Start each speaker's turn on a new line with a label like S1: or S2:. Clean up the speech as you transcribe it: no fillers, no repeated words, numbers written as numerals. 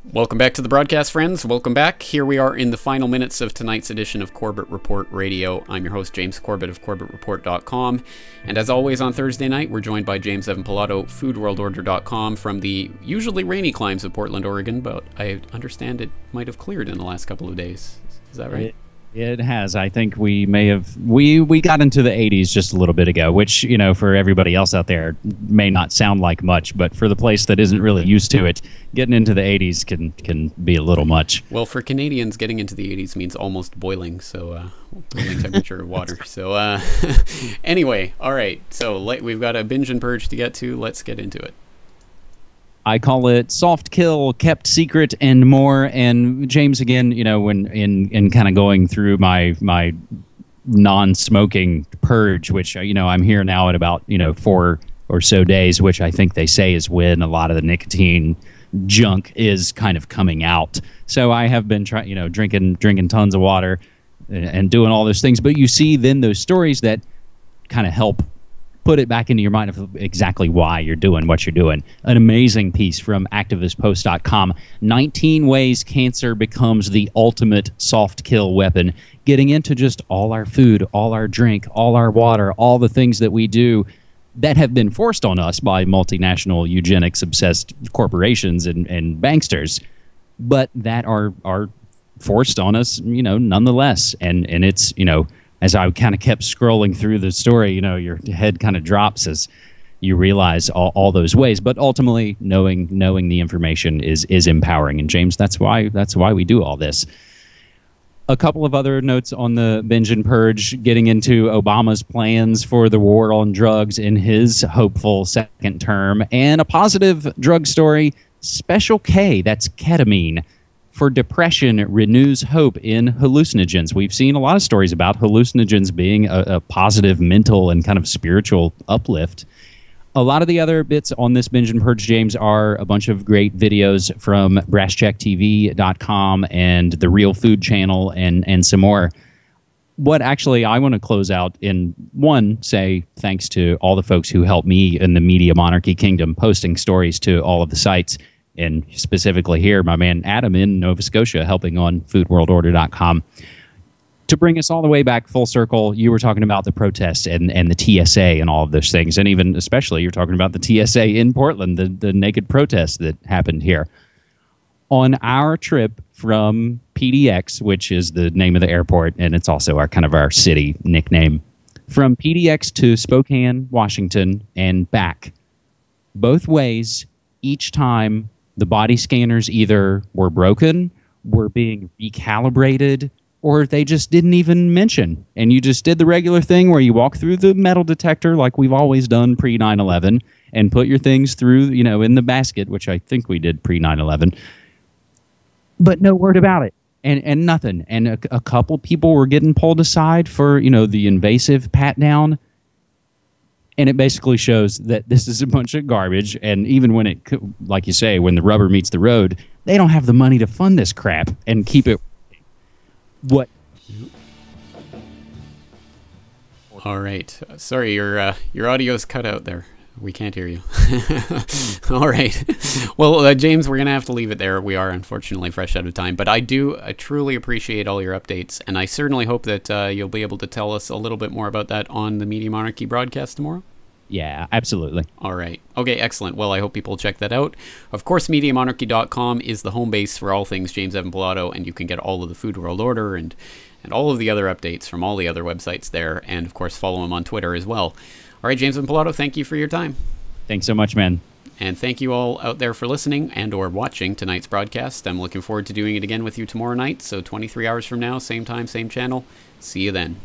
S1: Welcome back to the broadcast, friends. Welcome back. Here we are in the final minutes of tonight's edition of Corbett Report Radio. I'm your host, James Corbett of CorbettReport.com. And as always on Thursday night, we're joined by James Evan Pilato, FoodWorldOrder.com, from the usually rainy climes of Portland, Oregon, but I understand it might have cleared in the last couple of days. Is that right?
S2: It has. I think we may have... We got into the 80s just a little bit ago, which, you know, for everybody else out there may not sound like much, but for the place that isn't really used to it, getting into the 80s can be a little much.
S1: Well, for Canadians, getting into the 80s means almost boiling, so boiling temperature of water. So anyway, all right. So we've got a binge and purge to get to. Let's get into it.
S2: I call it soft kill, kept secret, and more. And James, again, you know, when in kind of going through my non-smoking purge, which, you know, I'm here now at about, 4 or so days, which I think they say is when a lot of the nicotine junk is kind of coming out. So I have been drinking tons of water and doing all those things. But you see then those stories that kind of help put it back into your mind of exactly why you're doing what you're doing. An amazing piece from activistpost.com, 19 ways cancer becomes the ultimate soft kill weapon, getting into just all our food, all our drink, all our water, all the things that we do that have been forced on us by multinational eugenics-obsessed corporations and banksters, but that are forced on us, nonetheless. And it's, as I kind of kept scrolling through the story, your head kind of drops as you realize all those ways. But ultimately, knowing the information is empowering. And James, that's why we do all this. A couple of other notes on the binge and purge, getting into Obama's plans for the war on drugs in his hopeful second term, and a positive drug story, Special K, that's ketamine, for depression renews hope in hallucinogens. We've seen a lot of stories about hallucinogens being a positive mental and kind of spiritual uplift. A lot of the other bits on this binge and purge, James, are a bunch of great videos from BrassCheckTV.com and the Real Food Channel and some more. What actually I want to close out in one, say thanks to all the folks who helped me in the Media Monarchy Kingdom posting stories to all of the sites. And specifically here, my man Adam in Nova Scotia helping on FoodWorldOrder.com. To bring us all the way back full circle, you were talking about the protests and the TSA and all of those things. And even especially you're talking about the TSA in Portland, the naked protest that happened here. On our trip from PDX, which is the name of the airport, and it's also our city nickname, from PDX to Spokane, Washington, and back, both ways, each time, the body scanners either were broken, were being recalibrated, or they just didn't even mention. And you just did the regular thing where you walk through the metal detector like we've always done pre 9/11 and put your things through, in the basket, which I think we did pre 9/11. But no word about it. And nothing. And a couple people were getting pulled aside for, the invasive pat down. And it basically shows that this is a bunch of garbage. And even when like you say, when the rubber meets the road, they don't have the money to fund this crap and keep it. What?
S1: All right. Sorry, your audio's cut out there. We can't hear you. All right. Well, James, we're going to have to leave it there. We are unfortunately fresh out of time. But I truly appreciate all your updates. And I certainly hope that you'll be able to tell us a little bit more about that on the Media Monarchy broadcast tomorrow.
S2: Yeah, absolutely.
S1: All right. Okay, excellent. Well, I hope people check that out. Of course, MediaMonarchy.com is the home base for all things James Evan Pilato, and you can get all of the Food World Order and all of the other updates from all the other websites there. And, of course, follow him on Twitter as well. All right, James Evan Pilato, thank you for your time.
S2: Thanks so much, man.
S1: And thank you all out there for listening and or watching tonight's broadcast. I'm looking forward to doing it again with you tomorrow night. So 23 hours from now, same time, same channel. See you then.